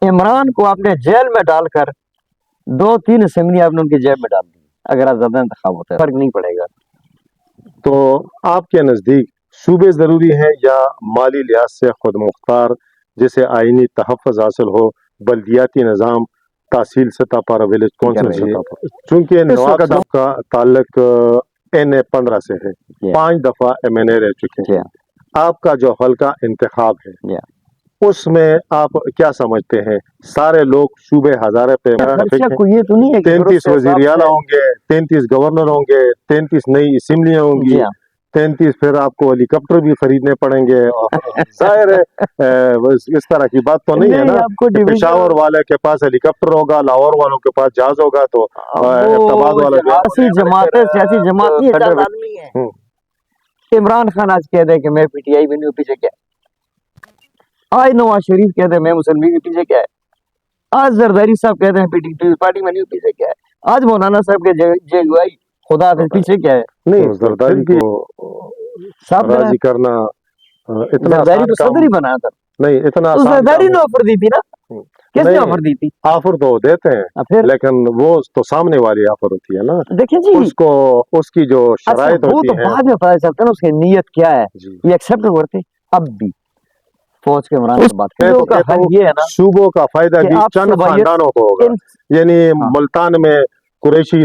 عمران کو آپ نے جیل میں ڈال کر 2-3 اسمبلی آپ نے ان کی جیب میں ڈال دی، اگر آزادہ انتخاب ہوتا ہے فرق نہیں پڑے گا۔ تو آپ کے نزدیک صوبے ضروری ہیں یا مالی لحاظ سے خود مختار جسے آئینی تحفظ حاصل ہو، بلدیاتی نظام، تحصیل سطح پر، ولیج کونسل سطح پر؟ چونکہ نواب صاحب کا تعلق NA-15 سے ہے، 5 دفعہ MNA رہ چکے ہیں، آپ کا جو حلقہ انتخاب ہے اس میں آپ کیا سمجھتے ہیں؟ سارے لوگ صوبے ہزارے پہ 33 وزیر اعلیٰ ہوں گے، 33 گورنر ہوں گے، 33 نئی اسمبلیاں ہوں گی، 33 پھر آپ کو ہیلی کاپٹر بھی خریدنے پڑیں گے، ظاہر ہے اس طرح کی بات تو نہیں ہے نا۔ پشاور والے کے پاس ہیلی کاپٹر ہوگا، لاہور والوں کے پاس جہاز ہوگا، تو ابتباد والا سیاسی جماعت نہیں ہے۔ عمران خان آج کہہ دے کہ میں PTI میں نہیں ہوں، پیچھے کیا ہے؟ آج نواز شریف کہتے ہیں میں مسلم لیگ کے پیچھے کیا ہے؟ آج زرداری صاحب کہتے ہیں PDP پارٹی میں نہیں ہوں، پیچھے کیا ہے؟ آج مولانا صاحب کے JUI خدا کے پیچھے کیا ہے؟ نہیں، زرداری کو راضی کرنا اتنا زرداری کو صدر ہی بنایا تھا، نہیں، اتنا آسان زرداری نے آفر دی تھی نا، کس نے آفر دی تھی؟ آفر تو دیتے ہیں لیکن وہ تو سامنے والی آفر ہوتی ہے نا، دیکھیں جی اس کو اس کی جو شرائط ہوتی ہے، وہ تو بعد میں پتہ چلتا ہے نا اس کی نیت کیا ہے، یہ ایکسپٹ کرتے اب بھی فوج کے عمران سے بات کرتے۔ صوبوں کا فائدہ بھی چند خاندانوں کو ہوگا، یعنی ملتان میں قریشی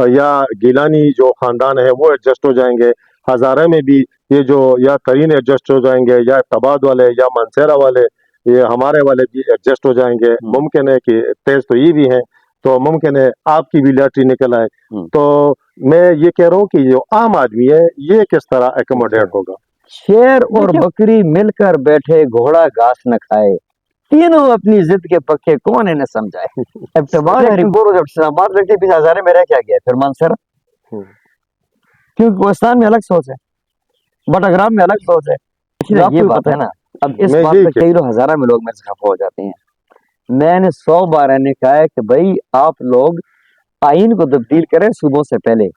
یا گیلانی جو خاندان ہے وہ ایڈجسٹ ہو جائیں گے، ہزارہ میں بھی یہ جو یا ترین ایڈجسٹ ہو جائیں گے، یا ابتباد والے یا منصیرہ والے، یہ ہمارے والے بھی ایڈجسٹ ہو جائیں گے۔ ممکن ہے کہ تیز تو یہ بھی ہیں، تو ممکن ہے آپ کی بھی لاٹری نکل آئے۔ تو میں یہ کہہ رہا ہوں کہ جو عام آدمی ہے یہ کس طرح ایکوموڈیٹ ہوگا؟ شیر اور بکری مل کر بیٹھے، گھوڑا گھاس نہ کھائے، تینوں اپنی ضد کے پکے، کون انہیں سمجھائے؟ ابتباد رپورٹ جب اسلام آباد رکھتے پیچھے ہزارے میں رہ کیا گیا پھر منصر، کیونکہ کوہستان میں الگ سوچ ہے، بٹاگرام میں الگ سوچ ہے۔ یہ بات ہے نا، اب اس بات پہ کئی لوگ ہزارہ میں لوگ میں سے خفا ہو جاتے ہیں۔ میں نے 100 بار نے کہا ہے کہ بھائی آپ لوگ آئین کو تبدیل کریں صوبوں سے پہلے۔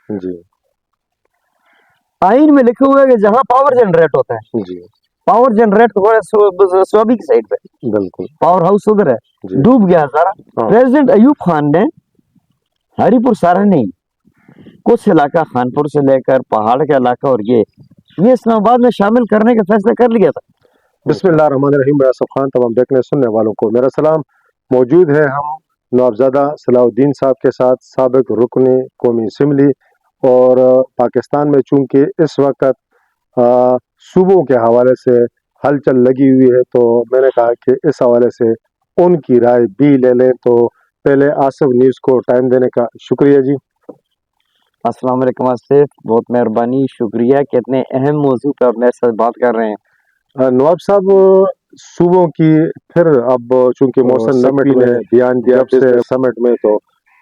آئین میں لکھا ہوا ہے کہ جہاں پاور جنریٹ ہوتا ہے، پاور جنریٹ صوبی کی سائڈ پہ، بالکل پاور ہاؤس ادھر ہے، ڈوب گیا ہزارہ۔ پریزیڈنٹ ایوب خان نے ہری پور سارا نہیں، کچھ علاقہ خانپور سے لے کر پہاڑ کا علاقہ اور یہ اسلام آباد میں شامل کرنے کا فیصلہ کر لیا تھا۔ بسم اللہ الرحمن الرحیم۔ میں آصف خان، تمام دیکھنے سننے والوں کو میرا سلام۔ موجود ہے ہم نوابزادہ صلاح الدین صاحب کے ساتھ، سابق رکن قومی اسمبلی، اور پاکستان میں چونکہ اس وقت صوبوں کے حوالے سے ہلچل لگی ہوئی ہے، تو میں نے کہا کہ اس حوالے سے ان کی رائے بھی لے لیں۔ تو پہلے آصف نیوز کو ٹائم دینے کا شکریہ جی۔ السلام علیکم آصف، بہت مہربانی، شکریہ کہ اتنے اہم موضوع پر میرے ساتھ بات کر رہے ہیں۔ نواب صاحب، صوبوں کی پھر اب چونکہ محسن نقوی نے بیان دیا سمٹ میں، تو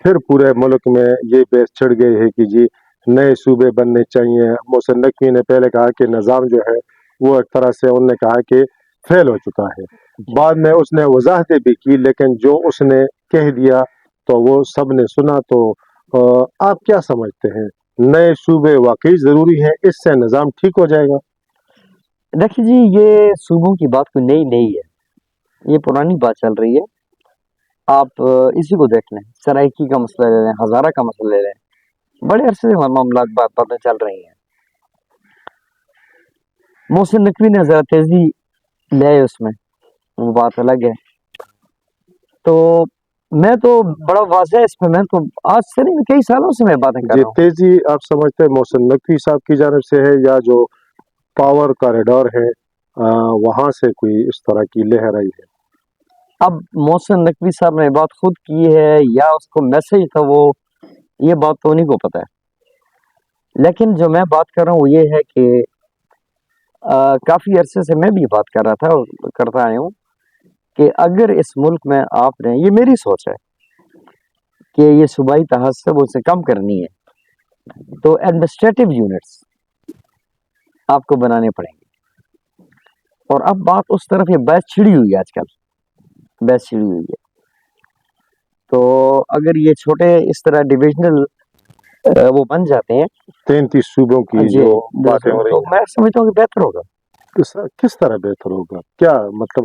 پھر پورے ملک میں یہ بحث چھڑ گئی ہے کہ جی نئے صوبے بننے چاہیے۔ محسن نقوی نے پہلے کہا کہ نظام جو ہے وہ ایک طرح سے انہوں نے کہا کہ فیل ہو چکا ہے، بعد میں اس نے وضاحتیں بھی کی، لیکن جو اس نے کہہ دیا تو وہ سب نے سنا۔ تو آپ کیا سمجھتے ہیں، نئے صوبے واقعی ضروری ہیں؟ اس سے نظام ٹھیک ہو جائے گا؟ دیکھیں جی، یہ صوبوں کی بات کوئی نئی نہیں ہے، یہ پرانی بات چل رہی ہے۔ آپ اسی کو دیکھ لیں، سرائکی کا مسئلہ لے لیں، ہزارہ کا مسئلہ لے لیں، بڑے عرصے سے معاملات باتیں چل رہی ہیں۔ محسن نقوی نے ذرا تیزی لے آئے اس میں، وہ بات الگ ہے۔ تو میں تو بڑا واضح اس پہ، میں تو آج سے نہیں، کئی سالوں سے میں باتیں کر رہا ہوں۔ تیزی آپ سمجھتے ہیں محسن نقوی صاحب کی جانب سے ہے، یا جو پاور کاریڈور ہے وہاں سے کوئی اس طرح کی لہر آئی ہے؟ اب محسن نقوی صاحب نے بات خود کی ہے یا اس کو میسج تھا، وہ یہ بات تو انہیں کو پتہ ہے۔ لیکن جو میں بات کر رہا ہوں وہ یہ ہے کہ کافی عرصے سے میں بھی بات کر رہا تھا اور کرتا آیا ہوں کہ اگر اس ملک میں آپ نے، یہ میری سوچ ہے کہ یہ صوبائی تعصب اسے کم کرنی ہے، تو ایڈمنسٹریٹو یونٹس آپ کو بنانے پڑیں گے۔ اور اب بات اس طرف یہ بحث چھڑی ہوئی ہے، آج کل بحث چھڑی ہوئی ہے۔ تو اگر یہ چھوٹے اس طرح ڈویژنل وہ بن جاتے ہیں 33 صوبوں کی جو باتیں ہو رہی ہیں، تو میں سمجھتا ہوں کہ بہتر ہوگا۔ کس طرح بہتر ہوگا؟ کیا مطلب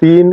3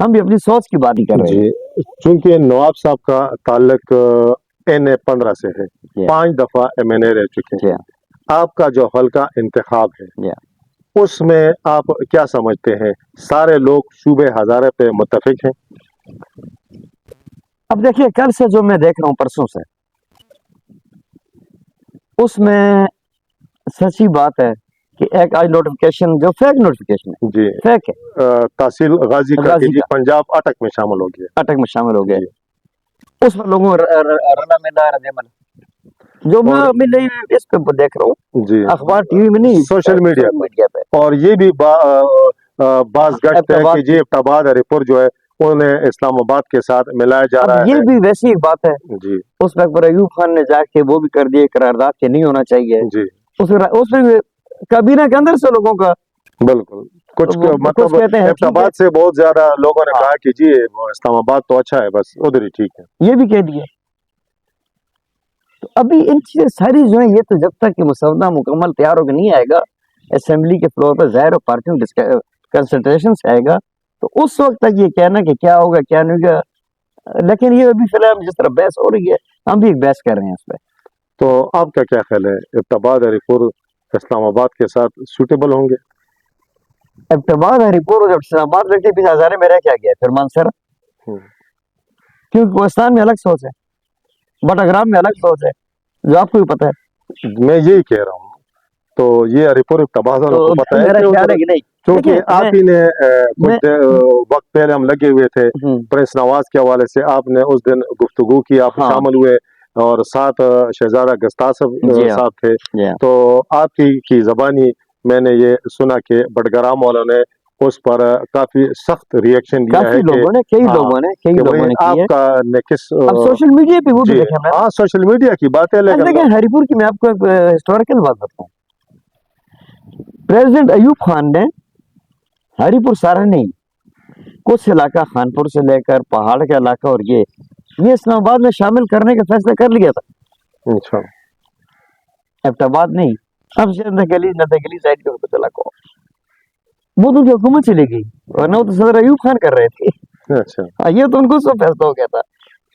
ہم بھی اپنی سوچ کی بات ہی کر رہے ہیں. جی چونکہ نواب صاحب کا تعلق NA-15 سے ہے, 5 دفعہ MNA رہ چکے ہیں. آپ کا جو حلقہ انتخاب ہے اس میں آپ کیا سمجھتے ہیں, سارے لوگ صوبے ہزارے پہ متفق ہیں؟ اب دیکھیے کل سے جو میں دیکھ رہا ہوں, پرسوں سے, اس میں سچی بات ہے کہ ایک آج نوٹیفکیشن جو فیک نوٹیفکیشن ہے, جی فیک ہے, تحصیل غازی کا کہ جی پنجاب اٹک میں شامل ہو گیا, اٹک میں شامل ہو گئے. جی. اس میں لوگوں رلا ملا ردمن جو میں ابھی اس پہ دیکھ رہا ہوں, جی اخبار ٹی وی میں نہیں, سوشل میڈیا پہ. اور یہ بھی بعض گشت ہے کہ جی ابتباد رپور جو ہے انہیں اسلام آباد کے ساتھ ملایا جا رہا ہے. یہ بھی ویسی ایک بات ہے. جی اس میں اکبر ایوب خان نے جا کے وہ بھی کر دیے قرارداد کے نہیں ہونا چاہیے. جی اس میں کابینہ کے اندر سے لوگوں کا بالکل کچھ وہ مطلب کہتے ہیں ابتباد سے بہت زیادہ لوگوں نے کہا کہ جی اسلام آباد تو اچھا ہے, بس ادھر ہی ٹھیک ہے. یہ بھی کہہ دیے. تو ابھی ان چیزیں ساری جو ہیں, یہ تو جب تک کہ مسودہ مکمل تیار ہو کے نہیں آئے گا اسمبلی کے فلور پہ, ظاہر پارٹی کنسلٹریشن سے آئے گا, تو اس وقت تک یہ کہنا کہ کیا ہوگا کیا نہیں ہوگا. لیکن یہ ابھی فی الحال جس طرح بحث ہو رہی ہے, ہم بھی ایک بحث کر رہے ہیں اس پہ. تو آپ کا کیا خیال ہے, ابتباد رپور اسلام آباد کے ساتھ سوٹیبل ہوں گے؟ ابتباد رپور جب اسلام آباد لگتے پیچھے ہزارے میں رہ کیا گیا پھر مانسر, کیونکہ کوہستان میں الگ سوچ ہے, بٹاگرام میں الگ سوچ ہے, جو آپ کو بھی پتہ ہے. میں یہی کہہ رہا ہوں, تو یہ رپور ابتباد کو پتہ ہے میرا خیال ہے کہ نہیں, کیونکہ آپ ہی نے کچھ وقت پہلے ہم لگے ہوئے تھے پرنس نواز کے حوالے سے, آپ نے اس دن گفتگو کی, آپ شامل ہوئے اور ساتھ شہزادہ گستاف صاحب تھے. تو آپ کی زبانی میں نے یہ سنا کہ بٹگرام والوں نے اس پر کافی سخت ریئیکشن دیا ہے کہ کئی لوگوں نے آپ کا کس سوشل میڈیا پہ وہ بھی دیکھا. ہاں سوشل میڈیا کی بات ہے, لیکن ہری پور کی میں آپ کو ایک ہسٹوریکل بات بتاؤں. پریزیڈنٹ ایوب خان نے ہری پور سارا نہیں, کچھ علاقہ خانپور سے لے کر پہاڑ کا علاقہ اور یہ اسلام آباد میں شامل کرنے کا فیصلہ کر لیا تھا. اچھا ابتباد نہیں, اب سے نتگلی سائڈ کے علاقہ وہ تو حکومت چلے گئی, ورنہ وہ تو صدر ایوب خان کر رہے تھے. اچھا یہ تو ان کو سب فیصلہ ہو گیا تھا.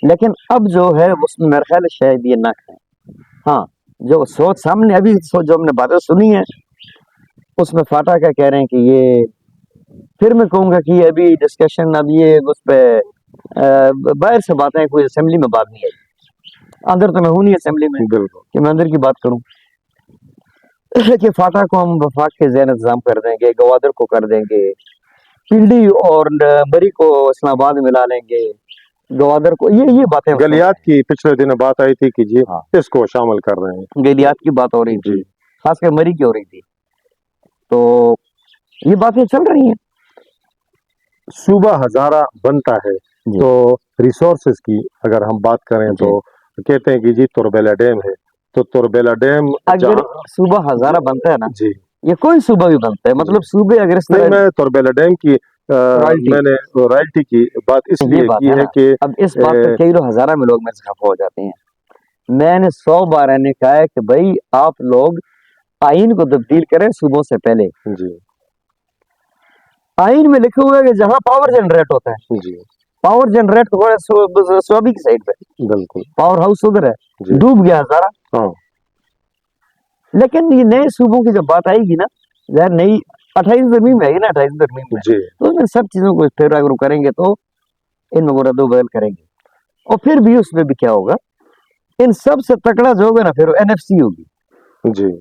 لیکن اب جو ہے اس میں میرا خیال ہے شاید یہ نہ کریں. ہاں جو سوچ سامنے ابھی جو ہم نے باتیں سنی ہیں اس میں فاٹا کا کہہ رہے ہیں کہ یہ, پھر میں کہوں گا کہ یہ ابھی ڈسکشن اب یہ اس پہ باہر سے باتیں, کوئی اسمبلی میں بات نہیں آئی. اندر تو میں ہوں نہیں اسمبلی میں کہ میں اندر کی بات کروں, کہ فاٹا کو ہم وفاق کے ذہن انتظام کر دیں گے, گوادر کو کر دیں گے, پنڈی اور بری کو اسلام آباد میں ملا لیں گے, گوادر کو, یہ باتیں گلیات کی پچھلے دن بات آئی تھی کہ جی اس کو شامل کر رہے ہیں, گلیات کی بات ہو رہی تھی, خاص کر مری کی ہو رہی تھی. تو یہ باتیں چل رہی ہیں. صوبہ ہزارہ بنتا ہے تو ریسورسز کی اگر ہم بات کریں تو کہتے ہیں کہ جی توربیلا ڈیم ہے, تو توربیلا ڈیم اگر صوبہ ہزارہ بنتا ہے نا, جی یہ کوئی صوبہ بھی بنتا ہے, مطلب صوبے اگر اس طرح, میں توربیلا ڈیم کی میں نے رائلٹی کی بات اس لیے کی ہے کہ اب اس بات پر کئی لوگ ہزارہ میں لوگ میں سے خفا ہو جاتے ہیں. میں نے 100 بار نے کہا ہے کہ بھائی آپ لوگ آئین کو تبدیل کریں صوبوں سے پہلے. جی آئین میں لکھا ہوا ہے کہ جہاں پاور جنریٹ ہوتا ہے, جی پاور جنریٹ ہو رہا ہے سوابی کی سائڈ پہ, بالکل پاور ہاؤس ادھر ہے, ڈوب گیا ہزارہ. ہاں لیکن یہ نئے صوبوں کی جب بات آئے گی نا, ظاہر نئی 28 ترمیم ہے نا, 28 ترمیم میں, تو ان سب چیزوں کو پھر اگر کریں گے تو ان میں رد و بدل کریں گے. اور پھر بھی اس میں بھی کیا ہوگا, ان سب سے تکڑا جو ہوگا نا پھر NFC ہوگی, جی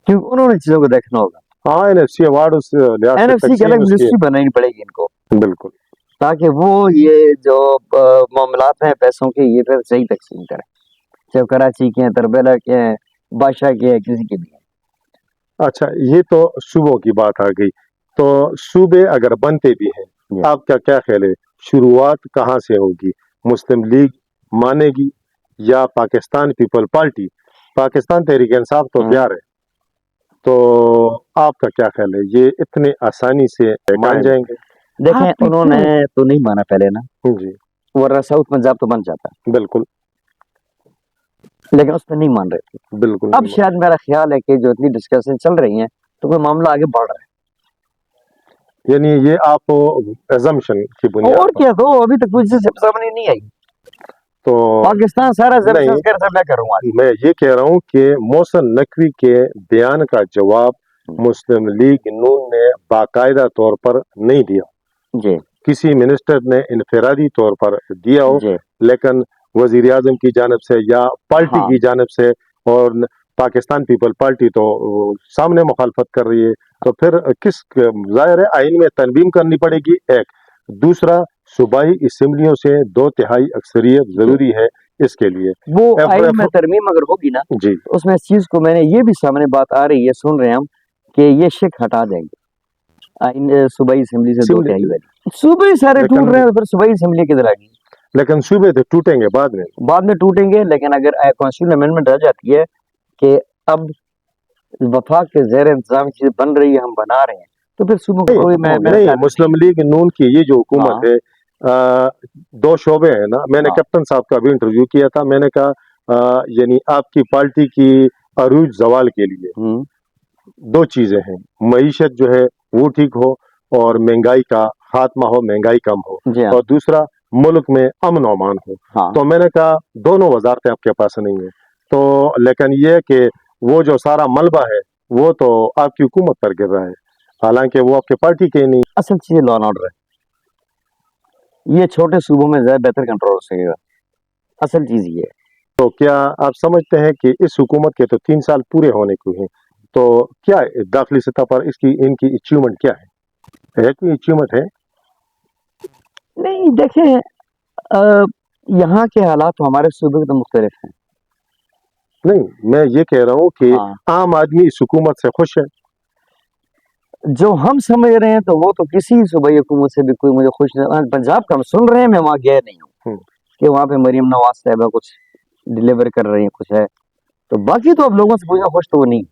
کیونکہ انہوں نے چیزوں کو دیکھنا ہوگا. ہاں NFC ایوارڈ NFC کی الگ منسٹری بنانی پڑے گی ان کو, بالکل, تاکہ وہ یہ جو معاملات ہیں پیسوں کے یہ پھر صحیح تقسیم کریں, چاہے کراچی کے ہیں, تربیلا کے ہیں, بادشاہ کے ہیں, کسی کے بھی ہیں. اچھا یہ تو صوبوں کی بات آ گئی, تو صوبے اگر بنتے بھی ہیں, آپ کا کیا خیال ہے شروعات کہاں سے ہوگی؟ مسلم لیگ مانے گی یا پاکستان پیپل پارٹی؟ پاکستان تحریک انصاف تو تیار ہے, تو آپ کا کیا خیال ہے یہ اتنے آسانی سے مان جائیں گے؟ دیکھیں انہوں نے تو نہیں مانا پہلے نا, جی ورنہ ساؤتھ پنجاب تو بن جاتا, بالکل, لیکن اس پہ نہیں مان رہے تھے. بالکل اب شاید میرا خیال ہے کہ جو اتنی ڈسکشن چل رہی ہیں تو کوئی معاملہ آگے بڑھ رہا ہے. یعنی یہ آپ ایزمپشن کی بنیاد اور پر کیا تو ابھی تک کچھ سامنے نہیں آئی. تو پاکستان سارا نہیں، میں کروں آج. میں یہ کہہ رہا ہوں کہ محسن نقوی کے بیان کا جواب مسلم لیگ نون نے باقاعدہ طور پر نہیں دیا. جی کسی منسٹر نے انفرادی طور پر دیا ہو، جی لیکن وزیر اعظم کی جانب سے یا پارٹی ہاں کی جانب سے، اور پاکستان پیپل پارٹی تو سامنے مخالفت کر رہی ہے، تو پھر کس ظاہر ہے آئین میں تنظیم کرنی پڑے گی. ایک دوسرا، صوبائی اسمبلیوں سے 2/3 اکثریت ضروری ہے اس کے لیے. وہ ایف آئین ایف میں ترمیم اگر ہوگی نا جی تو اس میں اس چیز کو میں نے یہ بھی سامنے بات آ رہی ہے، سن رہے ہیں ہم کہ یہ شک ہٹا دیں گے آئین صوبائی اسمبلی سے 2/3 والی. صوبے سارے لیکن ٹوٹ رہے ہیں، پھر صوبائی اسمبلی کدھر آ گئی؟ لیکن صوبے تو ٹوٹیں گے بعد میں. بعد میں ٹوٹیں گے، لیکن اگر کانسٹیٹیوشن امینڈمنٹ رہ جاتی ہے کہ اب وفاق کے زیر انتظام چیز بن رہی ہے، ہم بنا رہے ہیں، تو پھر صوبوں کو کوئی نہیں، مسلم لیگ نون کی یہ جو حکومت ہے، 2 شعبے ہیں نا. میں نے کیپٹن صاحب کا بھی انٹرویو کیا تھا. میں نے کہا یعنی آپ کی پارٹی کی عروج زوال کے لیے 2 چیزیں ہیں: معیشت جو ہے وہ ٹھیک ہو، اور مہنگائی کا خاتمہ ہو، مہنگائی کم ہو، جی ہاں اور دوسرا ملک میں امن و امان ہو. ہاں تو میں نے کہا دونوں وزارتیں آپ کے پاس نہیں ہیں، تو لیکن یہ کہ وہ جو سارا ملبہ ہے وہ تو آپ کی حکومت پر گر رہا ہے، حالانکہ وہ آپ کے پارٹی کے نہیں. اصل چیز لا اینڈ آرڈر ہے، یہ چھوٹے صوبوں میں زیادہ بہتر کنٹرول ہو سکے گا. اصل چیز یہ ہے. تو کیا آپ سمجھتے ہیں کہ اس حکومت کے تو 3 سال پورے ہونے کو ہیں، تو کیا داخلی سطح پر ان کی اچیومنٹ کیا ہے کوئی اچیومنٹ ہے؟ نہیں دیکھیں، یہاں کے حالات تو ہمارے صوبے کے تو مختلف ہیں. نہیں، میں یہ کہہ رہا ہوں کہ عام آدمی اس حکومت سے خوش ہے. جو ہم سمجھ رہے ہیں تو وہ تو کسی صوبائی حکومت سے بھی کوئی مجھے خوش نہیں. پنجاب کا ہم سن رہے ہیں، میں وہاں گیا نہیں ہوں کہ وہاں پہ مریم نواز صاحبہ کچھ ڈیلیور کر رہی ہیں، کچھ ہے. تو باقی تو اب لوگوں سے پوچھنا، خوش تو وہ نہیں.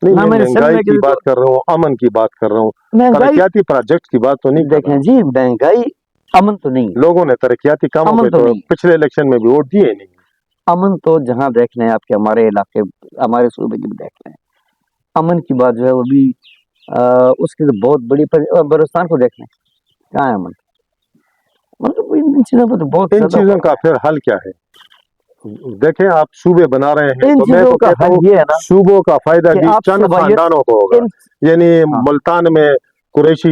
نہیں، نہ میں میں نے مہنگائی کی بات کر رہا ہوں، امن کی بات کر رہا ہوں، مہنگائی، ترقیاتی پروجیکٹ کی بات تو نہیں کر دیکھیں جی مہنگائی، امن تو نہیں. لوگوں نے ترقیاتی کاموں امن پہ تو تو نہیں. پچھلے الیکشن میں بھی ووٹ دیے نہیں. امن تو جہاں دیکھ لیں آپ کے ہمارے علاقے، ہمارے صوبے کی بھی دیکھ لیں، امن کی بات جو ہے وہ بھی اس کی تو بہت بڑی. بلوچستان کو دیکھ لیں، کہاں ہے امن؟ مطلب ان چیزوں پر تو بہت ان زیادہ چیزوں کا پھر حل کیا ہے؟ دیکھیں آپ صوبے بنا رہے ہیں، ان تو میں چیزوں تو کا کہتا حل ہوں یہ ہے نا صوبوں کا فائدہ کہ بھی آپ چند صوبائیت خاندانوں کو ہوگا. یعنی ملتان میں قریشی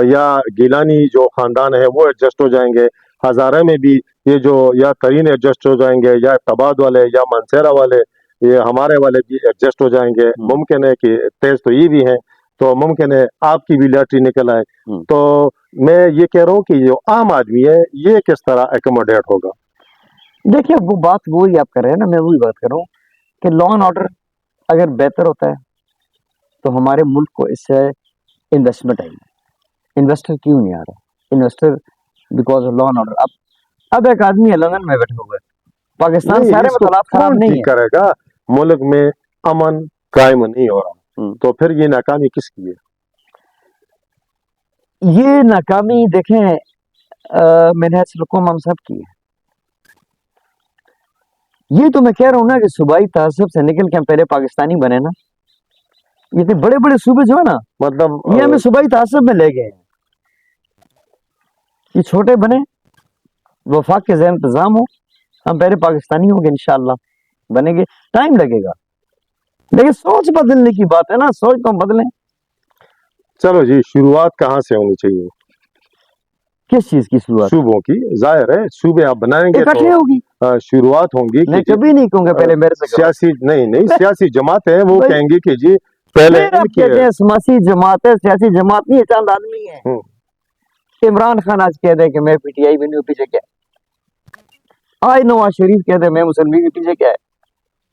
یا گیلانی جو خاندان ہے وہ ایڈجسٹ ہو جائیں گے. ہزارہ میں بھی یہ جو یا ترین ایڈجسٹ ہو جائیں گے، یا ابتباد والے یا منصیرہ والے، یہ ہمارے والے بھی ایڈجسٹ ہو جائیں گے. ممکن ہے کہ تیز تو یہ بھی ہیں، تو ممکن ہے آپ کی بھی لاٹری نکل آئے. تو میں یہ کہہ رہا ہوں کہ جو عام آدمی ہے یہ کس طرح ایکوموڈیٹ ہوگا؟ دیکھیں وہ بات وہی آپ کر رہے ہیں نا، میں وہی بات کر رہا ہوں کہ لا اینڈ آرڈر اگر بہتر ہوتا ہے تو ہمارے ملک کو اس سے انویسٹمنٹ آئی. انویسٹر کیوں نہیں آ رہا؟ Investor because of law and order. اب ایک آدمی ہے لندن میں بیٹھا ہوا ہے، پاکستان نہیں، سارے اس میں کو تو حالات خراب کون نہیں ٹھیک کرے گا؟ ملک میں امن قائم نہیں ہو رہا، تو پھر یہ ناکامی کس کی ہے؟ یہ ناکامی دیکھیں میرے حد سے حکومت ہم سب کی ہے. یہ تو میں کہہ رہا ہوں نا کہ صوبائی تعصب سے نکل کے ہم پہلے پاکستانی بنے نا. یہ تو بڑے بڑے صوبے جو ہے نا، مطلب یہ ہمیں صوبائی تعصب میں لے گئے ہیں. یہ چھوٹے بنے، وفاق کے زیر انتظام ہو، ہم پہلے پاکستانی ہوں گے، انشاءاللہ بنیں گے. ٹائم لگے گا، لیکن سوچ بدلنے کی بات ہے نا، سوچ تو ہم بدلیں. چلو جی، شروعات کہاں سے ہونی چاہیے؟ کس چیز کی شروعات؟ صوبوں کی. ظاہر ہے صوبے آپ بنائیں گے تو اکٹھے ہوگی. شروعات ہوں گی میں کہ کبھی نہیں کہوں گا پہلے میرے سے کرو. سیاسی نہیں سیاسی جماعتیں وہ بھائی، کہیں گی کہ جی پہلے پھر ان آپ کی کہتے ہیں سیاسی جماعت ہے، سیاسی جماعت نہیں ہے، چند آدمی ہیں. عمران خان آج کہہ دے کہ میں پی ٹی آئی میں نہیں ہوں، پیچھے کیا ہے؟ آج نواز شریف کہتے ہیں میں مسلم لیگ کے پیچھے کیا ہے؟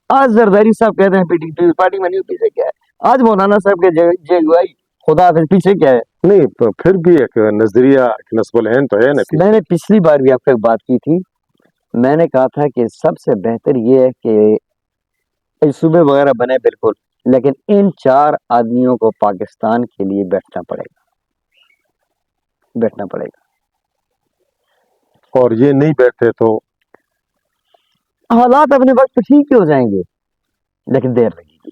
آج زرداری صاحب کہتے ہیں پی پارٹی میں نہیں ہوں، پیچھے کیا ہے؟ آج مولانا صاحب کے جے یو آئی خدا حافظ، پیچھے کیا ہے؟ نہیں، پھر بھی ایک نظریہ، ایک نصب العین تو ہے نا. میں نے پچھلی بار بھی آپ کو ایک بات کی تھی، میں نے کہا تھا کہ سب سے بہتر یہ ہے کہ صوبے وغیرہ بنے بالکل، لیکن ان 4 آدمیوں کو پاکستان کے لیے بیٹھنا پڑے گا. اور یہ نہیں بیٹھے تو حالات اپنے وقت ٹھیک ہو جائیں گے، لیکن دیر لگے گی.